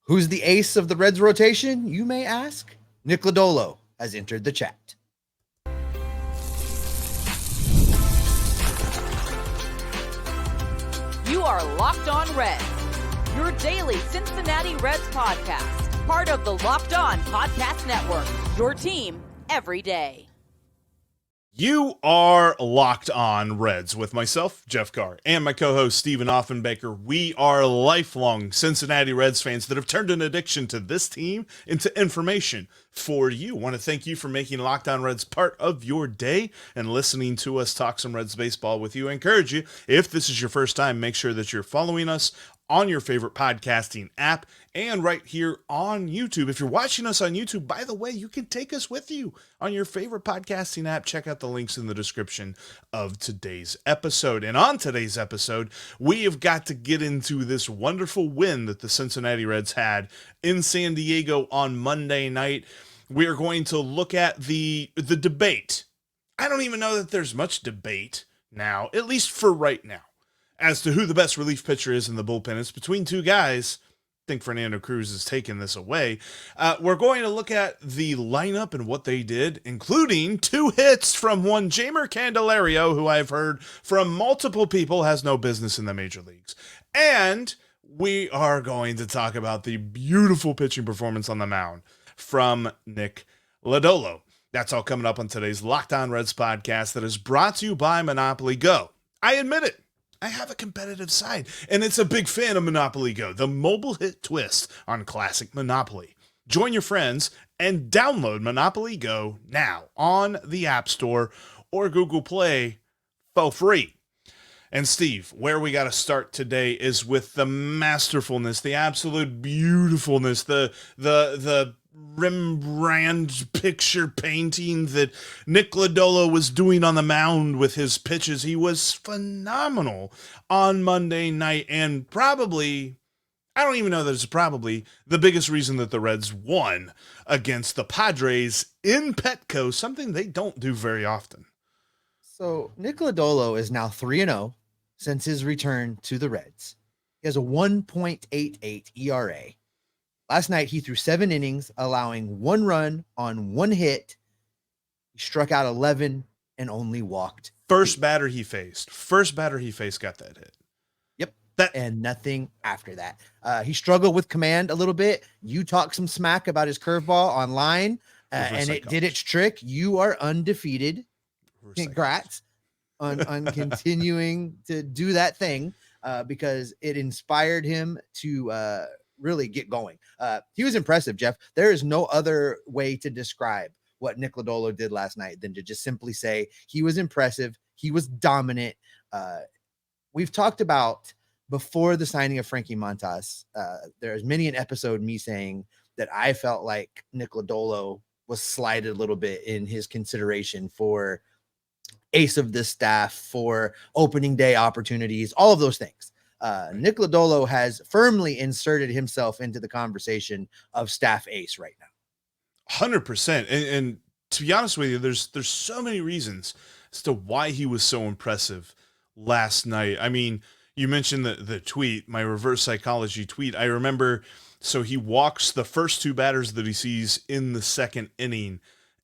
Who's the ace of the Reds rotation, you may ask? Nick Lodolo has entered the chat. You are Locked On Reds, your daily Cincinnati Reds podcast, part of the Locked On Podcast Network, your team every day. You are Locked On Reds with myself, Jeff Carr, and my co-host, Stephen Offenbaker. We are lifelong Cincinnati Reds fans that have turned an addiction to this team into information for you. I want to thank you for making Locked On Reds part of your day and listening to us talk some Reds baseball with you. I encourage you, if this is your first time, make sure that you're following us on your favorite podcasting app and right here on YouTube. If you're watching us on YouTube, by the way, you can take us with you on your favorite podcasting app. Check out the links in the description of today's episode. And on today's episode, we have got to get into this wonderful win that the Cincinnati Reds had in San Diego on Monday night. We are going to look at the debate. I don't even know that there's much debate now, at least for right now, as to who the best relief pitcher is in the bullpen. It's between two guys. I think Fernando Cruz has taken this away. We're going to look at the lineup and what they did, including 2 hits from one Jeimer Candelario, who I've heard from multiple people has no business in the major leagues. And we are going to talk about the beautiful pitching performance on the mound from Nick Lodolo. That's all coming up on today's Locked On Reds podcast that is brought to you by Monopoly Go. I admit it. I have a competitive side, and it's a big fan of Monopoly Go, the mobile hit twist on classic Monopoly. Join your friends and download Monopoly Go now on the App Store or Google Play for free. And Steve, where we got to start today is with the masterfulness, the absolute beautifulness, the Rembrandt picture painting that Nick Lodolo was doing on the mound with his pitches. He was phenomenal on Monday night, and probably, I don't even know that it's probably the biggest reason that the Reds won against the Padres in Petco, something they don't do very often. So Nick Lodolo is now 3-0 since his return to the Reds. He has a 1.88 ERA. Last night, he threw 7 innings, allowing 1 run on 1 hit. He struck out 11 and only walked 2. First batter he faced got that hit. Yep. And nothing after that. He struggled with command a little bit. You talked some smack about his curveball online, and it did its trick. You are undefeated. Congrats on continuing to do that thing because it inspired him to really get going. He was impressive, Jeff. There is no other way to describe what Nick Lodolo did last night than to just simply say he was impressive. He was dominant. We've talked about before the signing of Frankie Montas. There's many an episode me saying that I felt like Nick Lodolo was slighted a little bit in his consideration for ace of this staff, for opening day opportunities, all of those things. Nick Lodolo has firmly inserted himself into the conversation of staff ace right now. 100%. And to be honest with you, there's so many reasons as to why he was so impressive last night. I mean, you mentioned the tweet, my reverse psychology tweet. I remember, so he walks the first 2 batters that he sees in the second inning,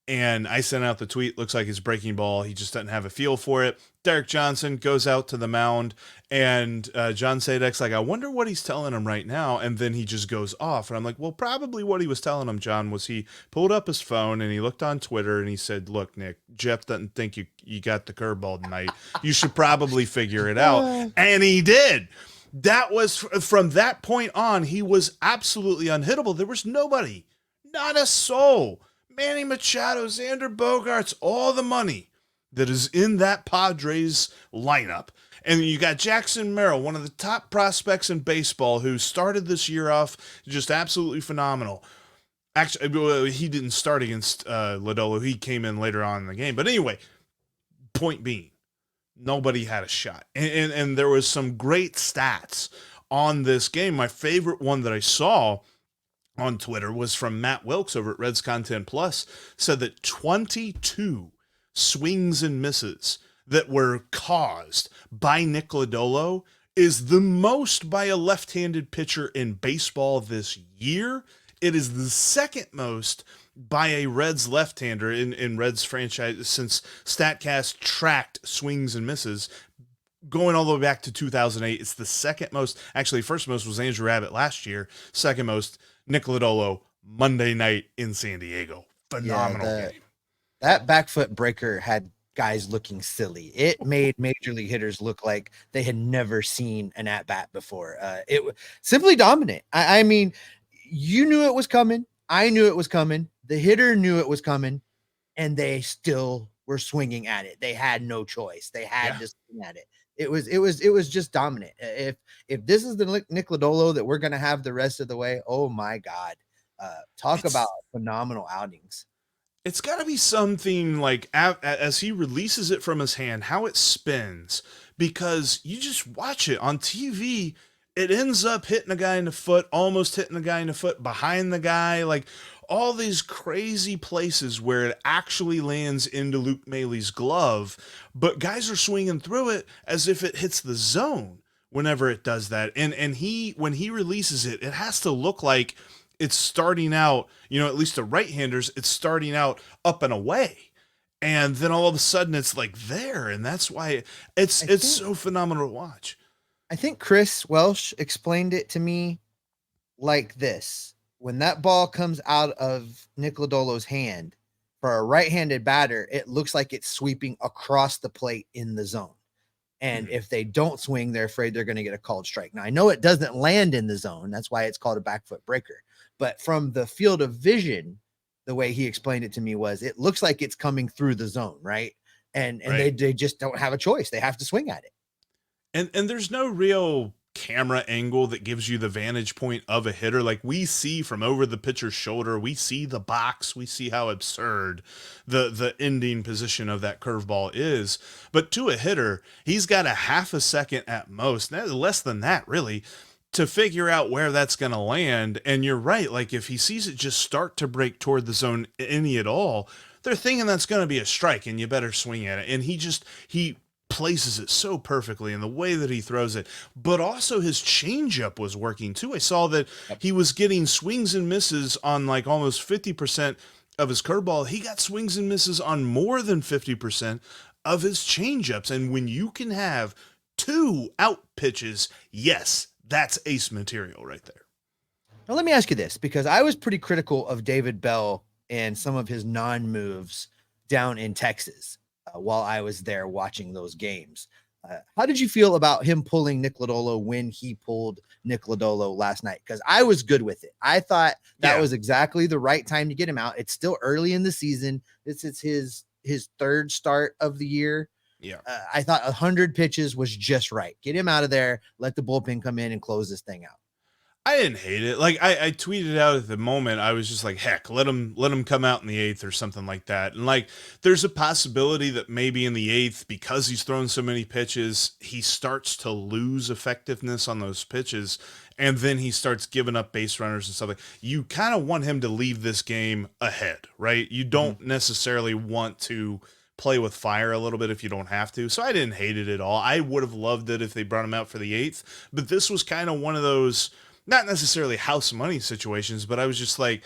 and I sent out the tweet, looks like his breaking ball. He just doesn't have a feel for it. Derek Johnson goes out to the mound, and John Sadek's like, I wonder what he's telling him right now. And then he just goes off. And I'm like, well, probably what he was telling him, John, was he pulled up his phone and he looked on Twitter and he said, look, Nick, Jeff doesn't think you got the curveball tonight. You should probably figure it out. And he did. That was, from that point on, he was absolutely unhittable. There was nobody, not a soul. Manny Machado, Xander Bogaerts, all the money that is in that Padres lineup. And you got Jackson Merrill, one of the top prospects in baseball, who started this year off just absolutely phenomenal. Actually, he didn't start against Lodolo. He came in later on in the game. But anyway, point being, nobody had a shot. And there was some great stats on this game. My favorite one that I saw on Twitter was from Matt Wilkes over at Reds Content Plus, said that 22 swings and misses that were caused by Nick Lodolo is the most by a left-handed pitcher in baseball this year. It is the second most by a Reds left-hander in Reds franchise since StatCast tracked swings and misses. Going all the way back to 2008, it's the second most. Actually, first most was Andrew Abbott last year. Second most, Nick Lodolo, Monday night in San Diego. Phenomenal game. That back foot breaker had guys looking silly. It made major league hitters look like they had never seen an at-bat before. It was simply dominant. I mean, you knew it was coming. I knew it was coming. The hitter knew it was coming, and they still were swinging at it. They had no choice. They had to swing at it. It was just dominant. If this is the Nick Lodolo that we're going to have the rest of the way, oh my God. Talk about phenomenal outings. It's got to be something like as he releases it from his hand, how it spins, because you just watch it on TV. It ends up hitting a guy in the foot, almost hitting the guy in the foot, behind the guy, like all these crazy places where it actually lands into Luke Mailey's glove, but guys are swinging through it as if it hits the zone whenever it does that. And when he releases it, it has to look like it's starting out, at least the right-handers, it's starting out up and away. And then all of a sudden it's like there. And that's why it's so phenomenal to watch. I think Chris Welsh explained it to me like this. When that ball comes out of Nick Lodolo's hand for a right-handed batter, it looks like it's sweeping across the plate in the zone. And if they don't swing, they're afraid they're going to get a called strike. Now, I know it doesn't land in the zone. That's why it's called a back foot breaker. But from the field of vision, the way he explained it to me was it looks like it's coming through the zone, right? And right. They just don't have a choice. They have to swing at it. And there's no real camera angle that gives you the vantage point of a hitter. Like we see from over the pitcher's shoulder, we see the box, we see how absurd the ending position of that curveball is. But to a hitter, he's got a half a second at most, less than that really, to figure out where that's going to land. And you're right. Like if he sees it just start to break toward the zone any at all, they're thinking that's going to be a strike and you better swing at it. And he places it so perfectly in the way that he throws it, but also his changeup was working too. I saw that he was getting swings and misses on like almost 50% of his curveball. He got swings and misses on more than 50% of his changeups. And when you can have 2 out pitches, yes, that's ace material right there. Now, let me ask you this, because I was pretty critical of David Bell and some of his non-moves down in Texas while I was there watching those games. How did you feel about him pulling Nick Lodolo when he pulled Nick Lodolo last night? Because I was good with it. I thought that was exactly the right time to get him out. It's still early in the season. This is his third start of the year. Yeah. I thought 100 pitches was just right. Get him out of there. Let the bullpen come in and close this thing out. I didn't hate it. Like I tweeted out at the moment, I was just like, heck, let him come out in the 8th or something like that. And like, there's a possibility that maybe in the 8th, because he's thrown so many pitches, he starts to lose effectiveness on those pitches. And then he starts giving up base runners and stuff like you kind of want him to leave this game ahead, right? You don't necessarily want to play with fire a little bit if you don't have to. So I didn't hate it at all. I would have loved it if they brought him out for the 8th, but this was kind of one of those, not necessarily house money situations, but I was just like,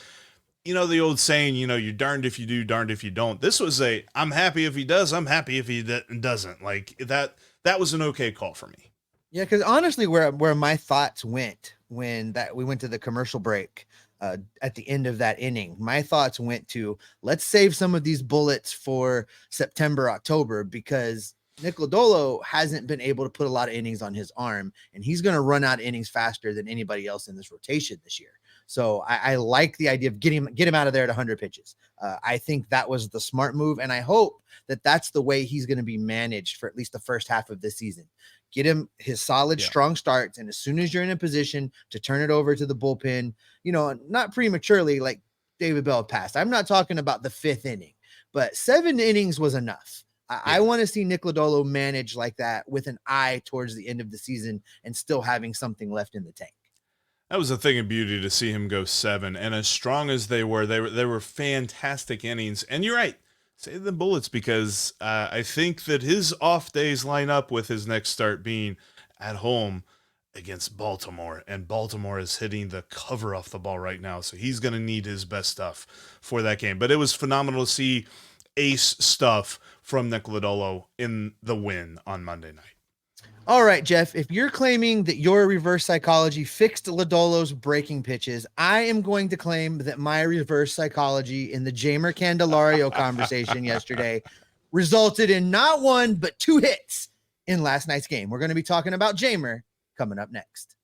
the old saying, you're darned if you do, darned if you don't. This was I'm happy if he does, I'm happy if he doesn't. Like that was an okay call for me. Yeah, because honestly, where my thoughts went when we went to the commercial break at the end of that inning, my thoughts went to, let's save some of these bullets for September, October, because Nick Lodolo hasn't been able to put a lot of innings on his arm, and he's going to run out innings faster than anybody else in this rotation this year. So I like the idea of get him out of there at 100 pitches. I think that was the smart move, and I hope that that's the way he's going to be managed for at least the first half of this season. Get him his solid, strong starts, and as soon as you're in a position to turn it over to the bullpen, not prematurely like David Bell passed. I'm not talking about the 5th inning, but 7 innings was enough. I want to see Nick Lodolo manage like that with an eye towards the end of the season and still having something left in the tank. That was a thing of beauty to see him go 7, and as strong as they were fantastic innings. And you're right, save the bullets, because I think that his off days line up with his next start being at home against Baltimore, and Baltimore is hitting the cover off the ball right now, so he's going to need his best stuff for that game. But it was phenomenal to see ace stuff from Nick Lodolo in the win on Monday night. All right, Jeff, if you're claiming that your reverse psychology fixed Lodolo's breaking pitches, I am going to claim that my reverse psychology in the Jeimer Candelario conversation yesterday resulted in not one, but 2 hits in last night's game. We're going to be talking about Jeimer coming up next.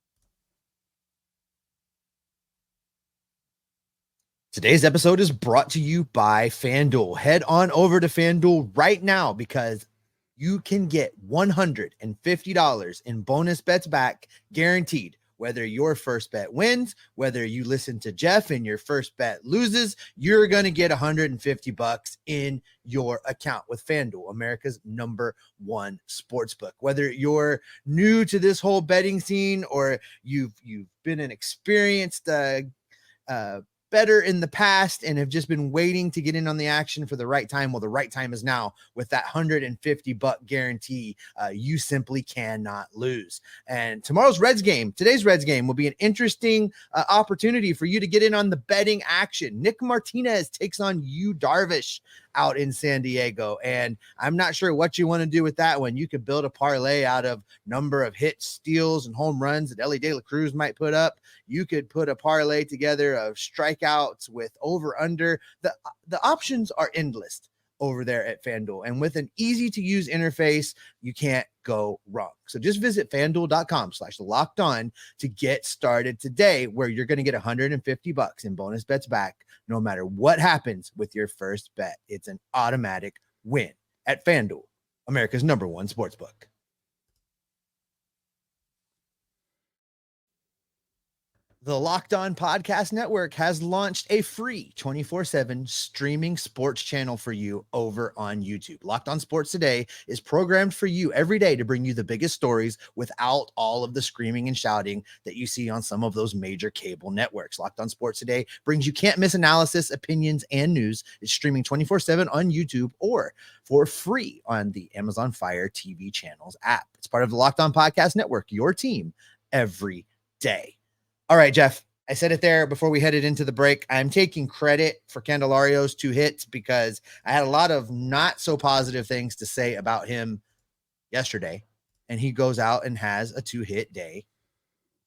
Today's episode is brought to you by FanDuel. Head on over to FanDuel right now because you can get $150 in bonus bets back guaranteed. Whether your first bet wins, whether you listen to Jeff and your first bet loses, you're going to get $150 in your account with FanDuel, America's #1 sportsbook. Whether you're new to this whole betting scene or you've been an experienced better in the past and have just been waiting to get in on the action for the right time. Well, the right time is now with that $150 guarantee. You simply cannot lose. And today's Reds game will be an interesting opportunity for you to get in on the betting action. Nick Martinez takes on Yu Darvish out in San Diego. And I'm not sure what you want to do with that one. You could build a parlay out of number of hits, steals, and home runs that Elly De La Cruz might put up. You could put a parlay together of strikeouts with over under. The options are endless over there at FanDuel. And with an easy to use interface, you can't go wrong. So just visit FanDuel.com/lockedon to get started today, where you're going to get $150 in bonus bets back no matter what happens with your first bet. It's an automatic win at FanDuel, America's #1 sportsbook. The Locked On Podcast Network has launched a free 24/7 streaming sports channel for you over on YouTube. Locked On Sports Today is programmed for you every day to bring you the biggest stories without all of the screaming and shouting that you see on some of those major cable networks. Locked On Sports Today brings you can't miss analysis, opinions, and news. It's streaming 24/7 on YouTube or for free on the Amazon Fire TV channels app. It's part of the Locked On Podcast Network, your team every day. All right, Jeff, I said it there before we headed into the break. I'm taking credit for Candelario's 2 hits because I had a lot of not so positive things to say about him yesterday. And he goes out and has a 2-hit day.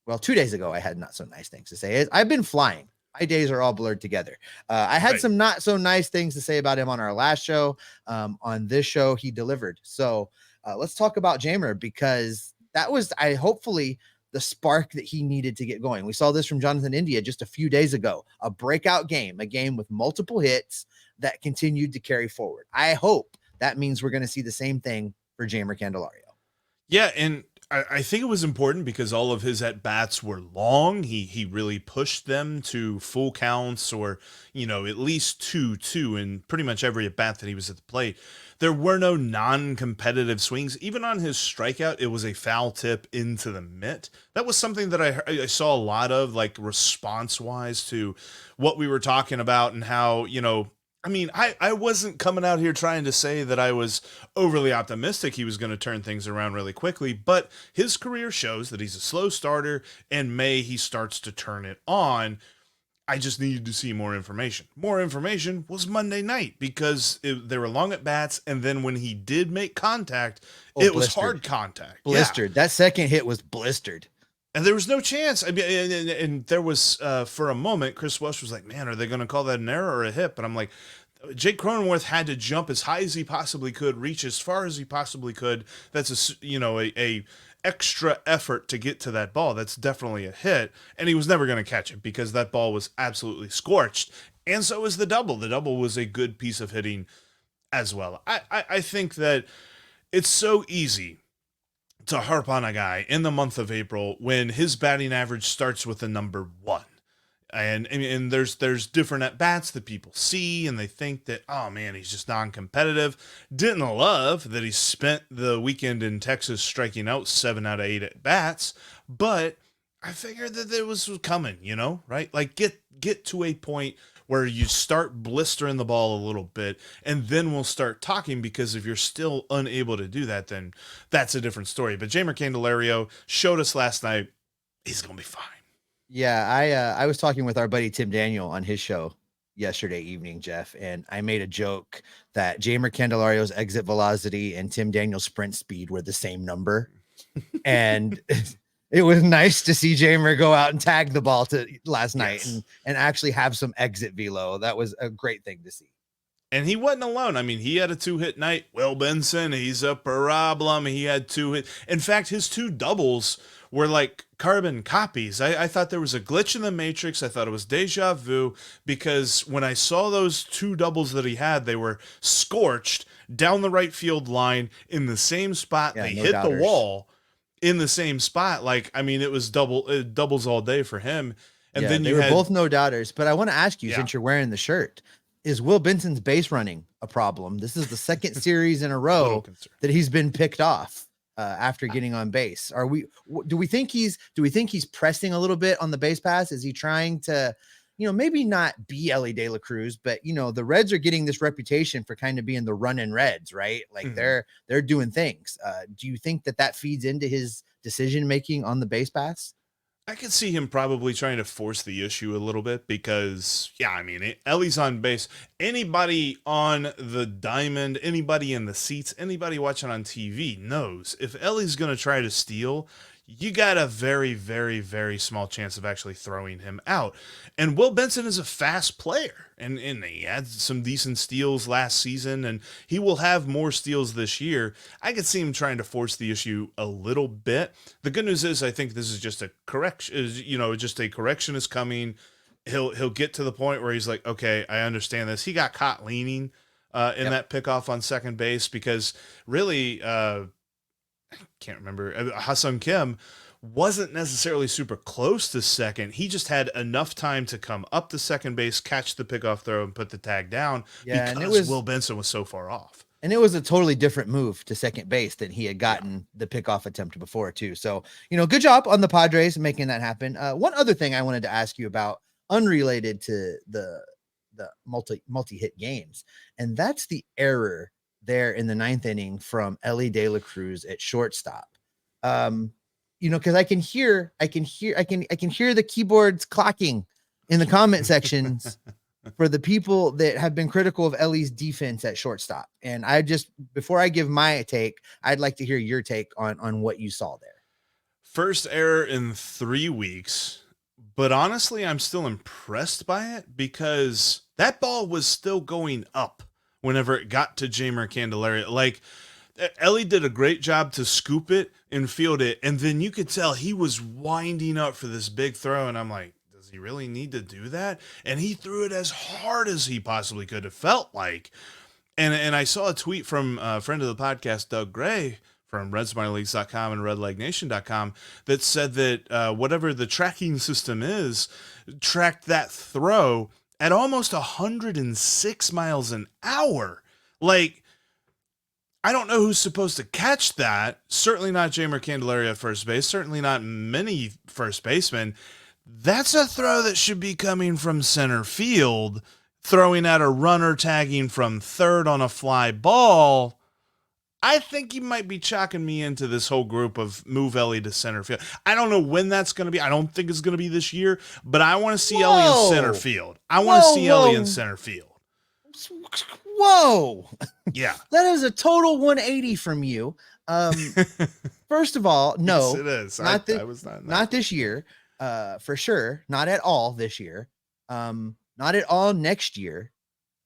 Well, 2 days ago, I had not so nice things to say. I've been flying. My days are all blurred together. I had some not so nice things to say about him on our last show. On this show, he delivered. So let's talk about Jeimer because that was, hopefully, the spark that he needed to get going. We saw this from Jonathan India just a few days ago, a breakout game, a game with multiple hits that continued to carry forward. I hope that means we're going to see the same thing for Jeimer Candelario. Yeah, and I think it was important because all of his at-bats were long. He really pushed them to full counts or, at least 2-2 in pretty much every at-bat that he was at the plate. There were no non-competitive swings. Even on his strikeout, it was a foul tip into the mitt. That was something that I saw a lot of, like, response-wise to what we were talking about and how, I wasn't coming out here trying to say that I was overly optimistic he was going to turn things around really quickly, but his career shows that he's a slow starter, and May he starts to turn it on. I just needed to see more information. More information was Monday night because they were long at bats, and then when he did make contact, it was hard contact. Blistered. Yeah. That second hit was blistered. And there was no chance. I mean, and there was, for a moment, Chris Welsh was like, man, are they going to call that an error or a hit? But I'm like, Jake Cronenworth had to jump as high as he possibly could, reach as far as he possibly could. That's a extra effort to get to that ball. That's definitely a hit. And he was never going to catch it because that ball was absolutely scorched. And so was the double. The double was a good piece of hitting as well. I think that it's so easy to harp on a guy in the month of April when his batting average starts with the number 1. And there's different at-bats that people see, and they think that, oh, man, he's just non-competitive. Didn't love that he spent the weekend in Texas striking out 7 out of 8 at-bats, but I figured that it was coming, right? Like, get to a point where you start blistering the ball a little bit, and then we'll start talking, because if you're still unable to do that, then that's a different story. But Jeimer Candelario showed us last night he's going to be fine. Yeah, I was talking with our buddy Tim Daniel on his show yesterday evening, Jeff, and I made a joke that Jeimer Candelario's exit velocity and Tim Daniel's sprint speed were the same number. And it was nice to see Jeimer go out and tag the ball last night and actually have some exit velo. That was a great thing to see. And he wasn't alone. I mean, he had a 2-hit night. Will Benson, he's a problem. He had 2 hits. In fact, his 2 doubles were like carbon copies. I thought there was a glitch in the matrix. I thought it was deja vu, because when I saw those 2 doubles that he had, they were scorched down the right field line in the same spot. They hit the wall in the same spot. Like, I mean, it was doubles all day for him. And then they were both no doubters. But I want to ask you, since you're wearing the shirt, is Will Benson's base running a problem? This is the second series in a row that he's been picked off after getting on base. Do we think he's pressing a little bit on the base pass? Is he trying to, maybe not be Elly De La Cruz, but the Reds are getting this reputation for kind of being the running Reds, right? Like they're doing things. Do you think that feeds into his decision making on the base pass? I could see him probably trying to force the issue a little bit, because, I mean, Elly's on base. Anybody on the diamond, anybody in the seats, anybody watching on TV knows if Elly's going to try to steal, you got a very, very, very small chance of actually throwing him out. And Will Benson is a fast player, and he had some decent steals last season, and he will have more steals this year. I could see him trying to force the issue a little bit. The good news is, I think this is just a correction. Just a correction is coming. He'll get to the point where he's like, okay, I understand this. He got caught leaning in that pickoff on second base, because really, I can't remember, Ha-Seong Kim wasn't necessarily super close to second. He just had enough time to come up to second base, catch the pickoff throw, and put the tag down, because Will Benson was so far off. And it was a totally different move to second base than he had gotten the pickoff attempt before, too. So, good job on the Padres making that happen. One other thing I wanted to ask you about, unrelated to the multi-hit games, and that's the error there in the 9th inning from Elly De La Cruz at shortstop. Because I can hear the keyboards clocking in the comment sections for the people that have been critical of Elly's defense at shortstop. And before I give my take, I'd like to hear your take on what you saw there. First error in 3 weeks, but honestly, I'm still impressed by it, because that ball was still going up whenever it got to Jeimer Candelario. Like, Elly did a great job to scoop it and field it, and then you could tell he was winding up for this big throw, and I'm like, does he really need to do that? And he threw it as hard as he possibly could have felt like. And I saw a tweet from a friend of the podcast, Doug Gray, from RedsMinorLeagues.com and RedLegNation.com, that said that whatever the tracking system is, tracked that throw at almost 106 miles an hour. Like, I don't know who's supposed to catch that. Certainly not Jeimer Candelario at first base. Certainly not many first basemen. That's a throw that should be coming from center field, throwing at a runner tagging from third on a fly ball. I think you might be chalking me into this whole group of move Elly to center field. I don't know when that's going to be. I don't think it's going to be this year, but I want to see Elly in center field. I want to see Elly in center field. Whoa. Yeah. That is a total 180 from you. First of all, no. Yes, it is. Not this year. For sure. Not at all this year. Not at all next year.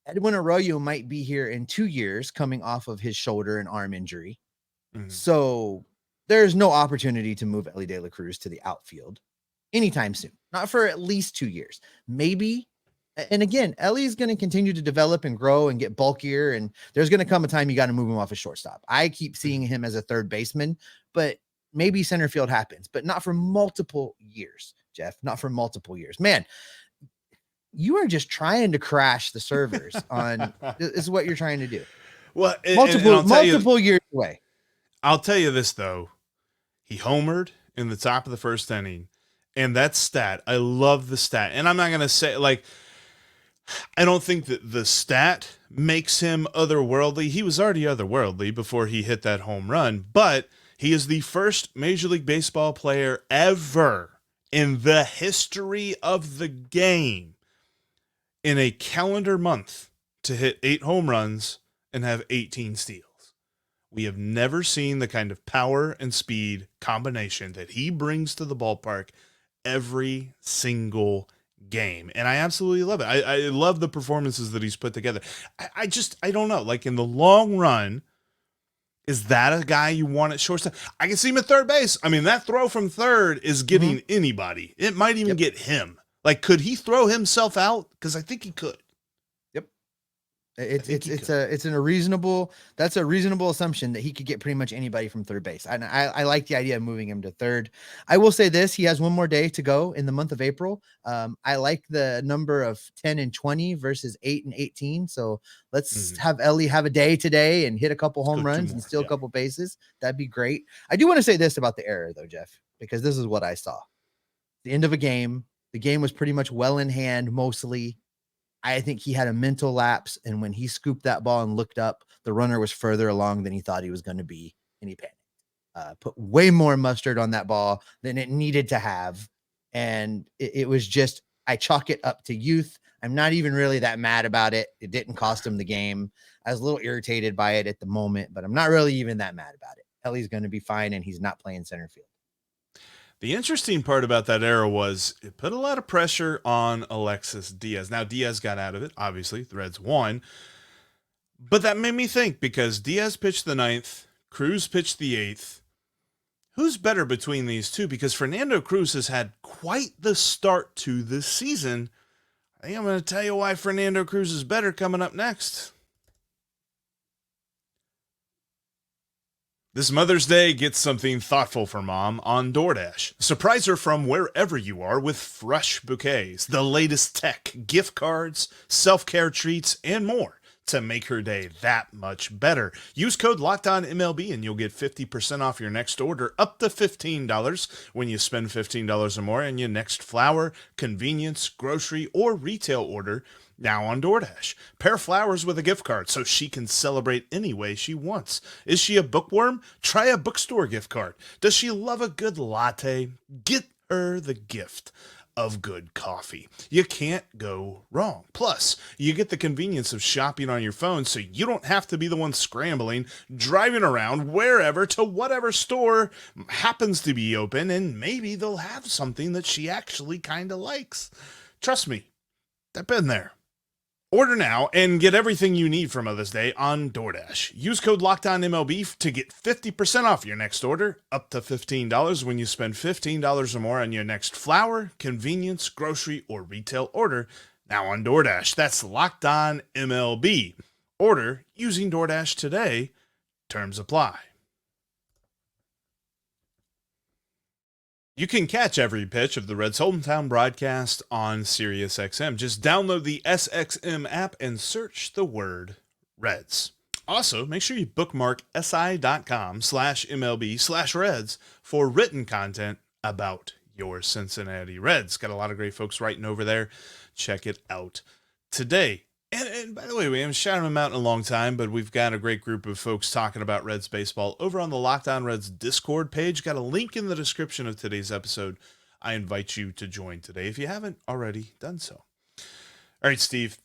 Edwin Arroyo might be here in 2 years, coming off of his shoulder and arm injury. Mm-hmm. So there's no opportunity to move Elly De La Cruz to the outfield anytime soon. Not for at least 2 years. Maybe. And again, Elly's going to continue to develop and grow and get bulkier. And there's going to come a time you got to move him off a shortstop. I keep seeing him as a third baseman, but maybe center field happens, but not for multiple years, Jeff. Not for multiple years. Man, you are just trying to crash the servers on this is what you're trying to do. Well, multiple years away. I'll tell you this, though. He homered in the top of the first inning, and that stat, I love the stat. And I'm not going to say, like, I don't think that the stat makes him otherworldly. He was already otherworldly before he hit that home run, but he is the first Major League Baseball player ever in the history of the game in a calendar month to hit 8 home runs and have 18 steals. We have never seen the kind of power and speed combination that he brings to the ballpark every single game. And I absolutely love it. I love the performances that he's put together. I don't know. Like, in the long run, is that a guy you want at shortstop? I can see him at third base. I mean, that throw from third is getting anybody. It might even get him. Like, could he throw himself out? Because I think he could. It's a reasonable assumption that he could get pretty much anybody from third base. And I like the idea of moving him to third. I will say this, he has one more day to go in the month of April. I like the number of 10 and 20 versus 8 and 18. So let's have Elly have a day today and hit a couple home runs and steal a couple bases. That'd be great. I do want to say this about the error though, Jeff, because this is what I saw. The end of a game. The game was pretty much well in hand mostly. I think he had a mental lapse, and when he scooped that ball and looked up, the runner was further along than he thought he was going to be, and he panicked. Put way more mustard on that ball than it needed to have, and it was just, I chalk it up to youth. I'm not even really that mad about it. It didn't cost him the game. I was a little irritated by it at the moment, but I'm not really even that mad about it. Elly's going to be fine, and he's not playing center field. The interesting part about that error was it put a lot of pressure on Alexis Diaz. Now, Diaz got out of it. Obviously, the Reds won. But that made me think, because Diaz pitched the 9th, Cruz pitched the 8th. Who's better between these two? Because Fernando Cruz has had quite the start to this season. I think I'm going to tell you why Fernando Cruz is better coming up next. This Mother's Day, get something thoughtful for mom on DoorDash. Surprise her from wherever you are with fresh bouquets, the latest tech, gift cards, self-care treats, and more to make her day that much better. Use code LOCKEDONMLB and you'll get 50% off your next order, up to $15 when you spend $15 or more on your next flour, convenience, grocery, or retail order. Now on DoorDash. Pair flowers with a gift card so she can celebrate any way she wants. Is she a bookworm? Try a bookstore gift card. Does she love a good latte? Get her the gift of good coffee. You can't go wrong. Plus, you get the convenience of shopping on your phone so you don't have to be the one scrambling, driving around wherever to whatever store happens to be open, and maybe they'll have something that she actually kind of likes. Trust me, I've been there. Order now and get everything you need for Mother's Day on DoorDash. Use code LOCKEDONMLB to get 50% off your next order, up to $15 when you spend $15 or more on your next flour, convenience, grocery, or retail order. Now on DoorDash. That's LOCKEDONMLB. Order using DoorDash today. Terms apply. You can catch every pitch of the Reds' hometown broadcast on SiriusXM. Just download the SXM app and search the word Reds. Also, make sure you bookmark si.com/MLB/Reds for written content about your Cincinnati Reds. Got a lot of great folks writing over there. Check it out today. And by the way, we haven't shouted them out in a long time, but we've got a great group of folks talking about Reds baseball over on the Locked On Reds Discord page. Got a link in the description of today's episode. I invite you to join today if you haven't already done so. All right, Steve,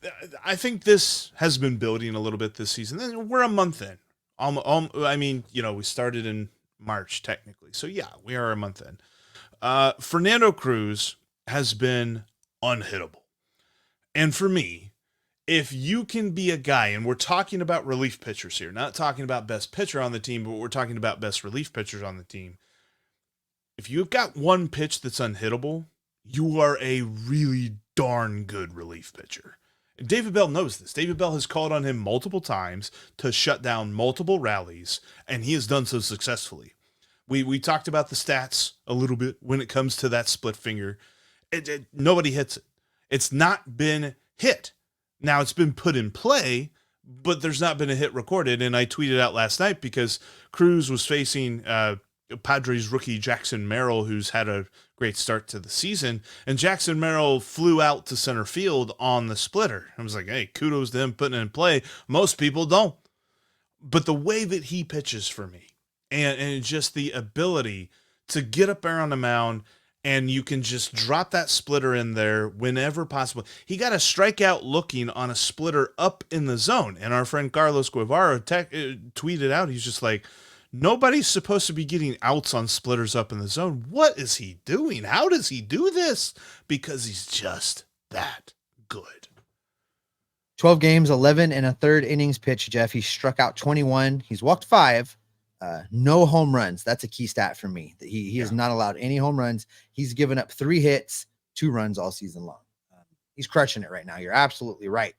I think this has been building a little bit this season. We're a month in. I mean, we started in March technically. So yeah, we are a month in. Fernando Cruz has been unhittable. And for me, if you can be a guy, and we're talking about relief pitchers here, not talking about best pitcher on the team, but we're talking about best relief pitchers on the team. If you've got one pitch that's unhittable, you are a really darn good relief pitcher. And David Bell knows this. David Bell has called on him multiple times to shut down multiple rallies, and he has done so successfully. We talked about the stats a little bit when it comes to that split finger. Nobody hits it. It's not been hit. Now, it's been put in play, but there's not been a hit recorded. And I tweeted out last night because Cruz was facing Padres rookie Jackson Merrill, who's had a great start to the season, and Jackson Merrill flew out to center field on the splitter. I was like, hey, kudos to him putting it in play. Most people don't. But the way that he pitches for me, and just the ability to get up there on the mound, and you can just drop that splitter in there whenever possible. He got a strikeout looking on a splitter up in the zone, and our friend Carlos Guevara tweeted out, he's just like, nobody's supposed to be getting outs on splitters up in the zone. What is he doing? How does he do this? Because he's just that good. 12 games, 11 and a third innings pitched, Jeff. He struck out 21. He's walked 5. No home runs. That's a key stat for me. He has not allowed any home runs. He's given up 3 hits, 2 runs all season long. He's crushing it right now. You're absolutely right.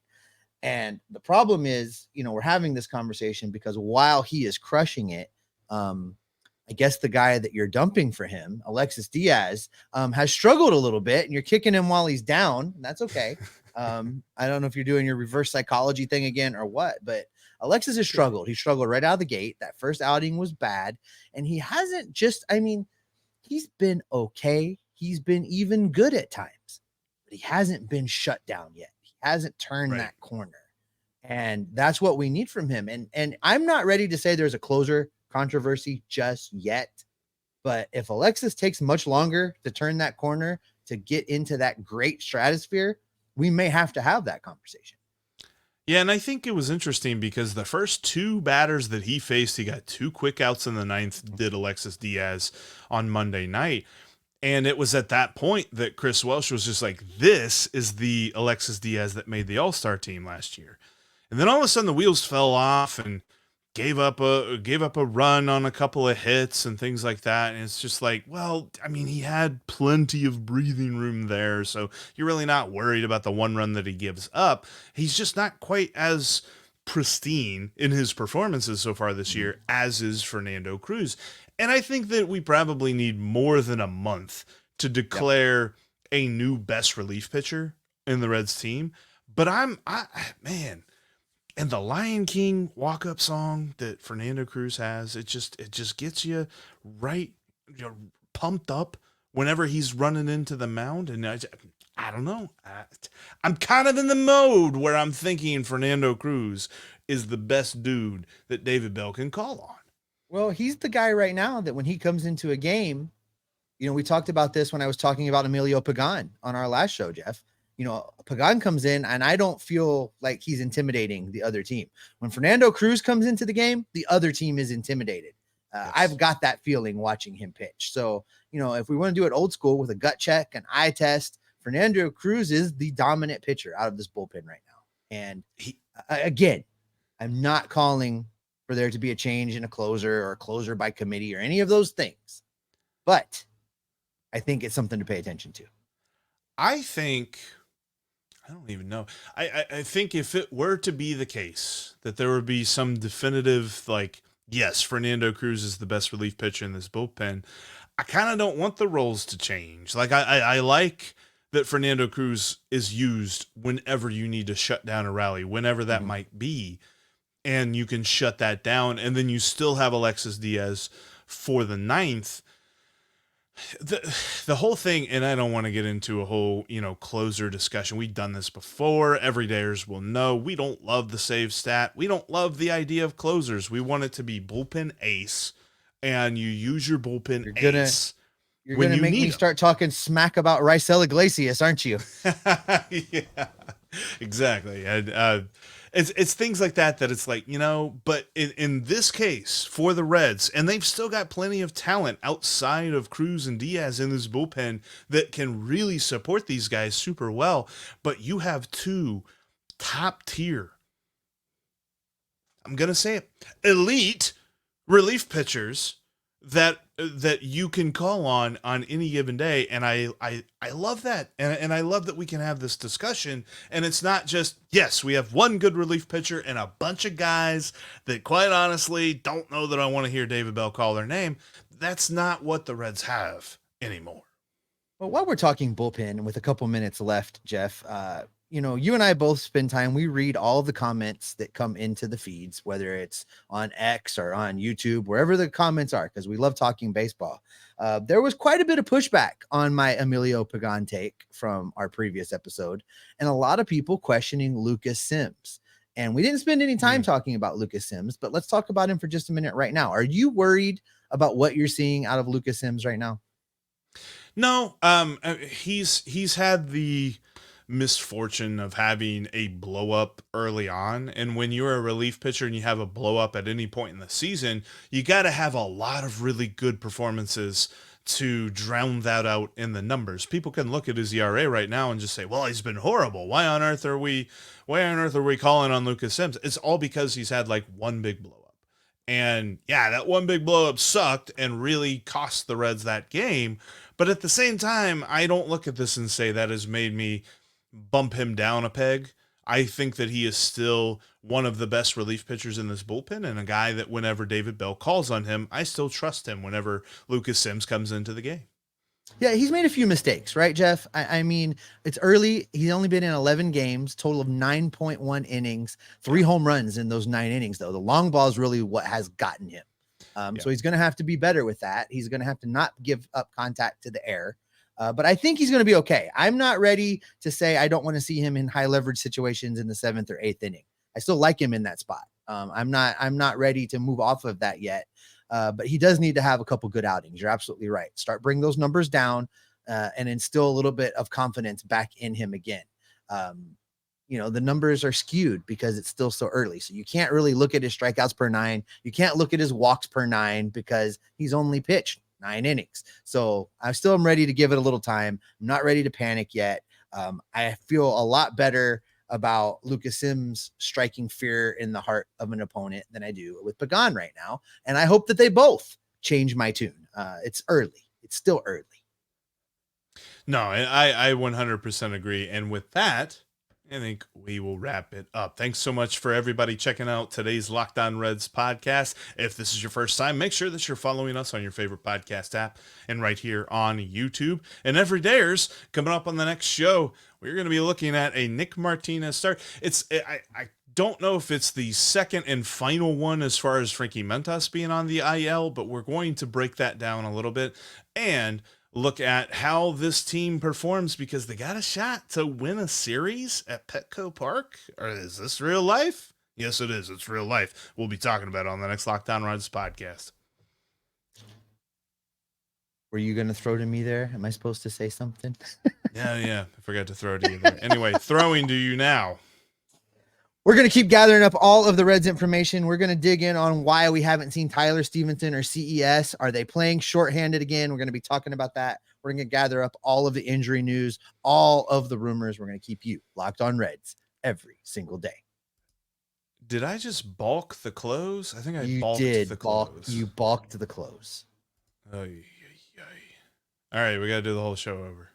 And the problem is, we're having this conversation because while he is crushing it, I guess the guy that you're dumping for him, Alexis Diaz, has struggled a little bit, and you're kicking him while he's down. And that's okay. I don't know if you're doing your reverse psychology thing again or what, but Alexis has struggled. He struggled right out of the gate. That first outing was bad. And he hasn't he's been okay. He's been even good at times, but he hasn't been shut down yet. He hasn't turned that corner. And that's what we need from him. And I'm not ready to say there's a closer controversy just yet, but if Alexis takes much longer to turn that corner to get into that great stratosphere, we may have to have that conversation. Yeah, and I think it was interesting because the first 2 batters that he faced, he got 2 quick outs in the 9th, did Alexis Diaz on Monday night. And it was at that point that Chris Welsh was just like, this is the Alexis Diaz that made the All-Star team last year. And then all of a sudden the wheels fell off and gave up a run on a couple of hits and things like that. And it's just like, well, he had plenty of breathing room there. So you're really not worried about the 1 run that he gives up. He's just not quite as pristine in his performances so far this year as is Fernando Cruz. And I think that we probably need more than a month to declare a new best relief pitcher in the Reds team. But man, and the Lion King walk-up song that Fernando Cruz has, it just gets you right, pumped up whenever he's running into the mound. And I don't know. I'm kind of in the mode where I'm thinking Fernando Cruz is the best dude that David Bell can call on. Well, he's the guy right now that when he comes into a game, we talked about this when I was talking about Emilio Pagan on our last show, Jeff. Pagan comes in and I don't feel like he's intimidating the other team. When Fernando Cruz comes into the game, the other team is intimidated. I've got that feeling watching him pitch. So, if we want to do it old school with a gut check, an eye test, Fernando Cruz is the dominant pitcher out of this bullpen right now. And again, I'm not calling for there to be a change in a closer or a closer by committee or any of those things, but I think it's something to pay attention to. I don't even know. I think if it were to be the case that there would be some definitive, yes, Fernando Cruz is the best relief pitcher in this bullpen, I kind of don't want the roles to change. I like that Fernando Cruz is used whenever you need to shut down a rally, whenever that might be, and you can shut that down, and then you still have Alexis Diaz for the 9th. The whole thing, and I don't want to get into a whole, closer discussion. We've done this before. Everydayers will know we don't love the save stat. We don't love the idea of closers. We want it to be bullpen ace, and you use your bullpen ace. You're going to make me start talking smack about Raisel Iglesias, aren't you? Yeah, exactly. And it's things like that it's like, but in this case for the Reds, and they've still got plenty of talent outside of Cruz and Diaz in this bullpen that can really support these guys super well. But you have 2 top tier, I'm going to say it, elite relief pitchers that you can call on any given day. And I love that. And I love that we can have this discussion, and it's not just, yes, we have one good relief pitcher and a bunch of guys that quite honestly don't know that I want to hear David Bell call their name. That's not what the Reds have anymore. Well, while we're talking bullpen with a couple minutes left, Jeff, you and I both spend time. We read all the comments that come into the feeds, whether it's on X or on YouTube, wherever the comments are, because we love talking baseball. There was quite a bit of pushback on my Emilio Pagan take from our previous episode, and a lot of people questioning Lucas Sims. And we didn't spend any time talking about Lucas Sims, but let's talk about him for just a minute right now. Are you worried about what you're seeing out of Lucas Sims right now? No, he's had the misfortune of having a blow up early on, and when you're a relief pitcher and you have a blow up at any point in the season, you got to have a lot of really good performances to drown that out in the numbers. People can look at his ERA right now and just say, well, he's been horrible. Why on earth are we calling on Lucas Sims? It's all because he's had like one big blow up. And yeah, that one big blow up sucked and really cost the Reds that game. But at the same time, I don't look at this and say that has made me bump him down a peg. I think that he is still one of the best relief pitchers in this bullpen, and a guy that whenever David Bell calls on him, I still trust him whenever Lucas Sims comes into the game. Yeah, he's made a few mistakes, right, Jeff? I mean, it's early. He's only been in 11 games, total of 9.1 innings, 3 home runs in those 9 innings, though. The long ball is really what has gotten him. So he's going to have to be better with that. He's going to have to not give up contact to the air. But I think he's going to be okay. I'm not ready to say I don't want to see him in high leverage situations in the 7th or 8th inning. I still like him in that spot. I'm not ready to move off of that yet. But he does need to have a couple good outings. You're absolutely right. Start bringing those numbers down and instill a little bit of confidence back in him again. The numbers are skewed because it's still so early. So you can't really look at his strikeouts per 9. You can't look at his walks per 9 because he's only pitched 9 innings. So I still am ready to give it a little time. I'm not ready to panic yet. I feel a lot better about Lucas Sims striking fear in the heart of an opponent than I do with Pagan right now. And I hope that they both change my tune. It's early. It's still early. No, I 100% agree. And with that, I think we will wrap it up. Thanks so much for everybody checking out today's Locked On Reds podcast. If this is your first time, make sure that you're following us on your favorite podcast app and right here on YouTube. And everydayers, coming up on the next show, we're going to be looking at a Nick Martinez start. I don't know if it's the second and final one as far as Frankie Montas being on the IL, but we're going to break that down a little bit and look at how this team performs, because they got a shot to win a series at Petco Park. Or is this real life? Yes, it is. It's real life. We'll be talking about it on the next Locked On Reds podcast. Were you going to throw to me there? Am I supposed to say something? Yeah. I forgot to throw to you there. Anyway, throwing to you now. We're going to keep gathering up all of the Reds information. We're going to dig in on why we haven't seen Tyler Stevenson or CES. Are they playing shorthanded again? We're going to be talking about that. We're going to gather up all of the injury news, all of the rumors. We're going to keep you locked on Reds every single day. Did I just balk the close? I think I you balked did the balk, close. You balked the close. All right, we got to do the whole show over.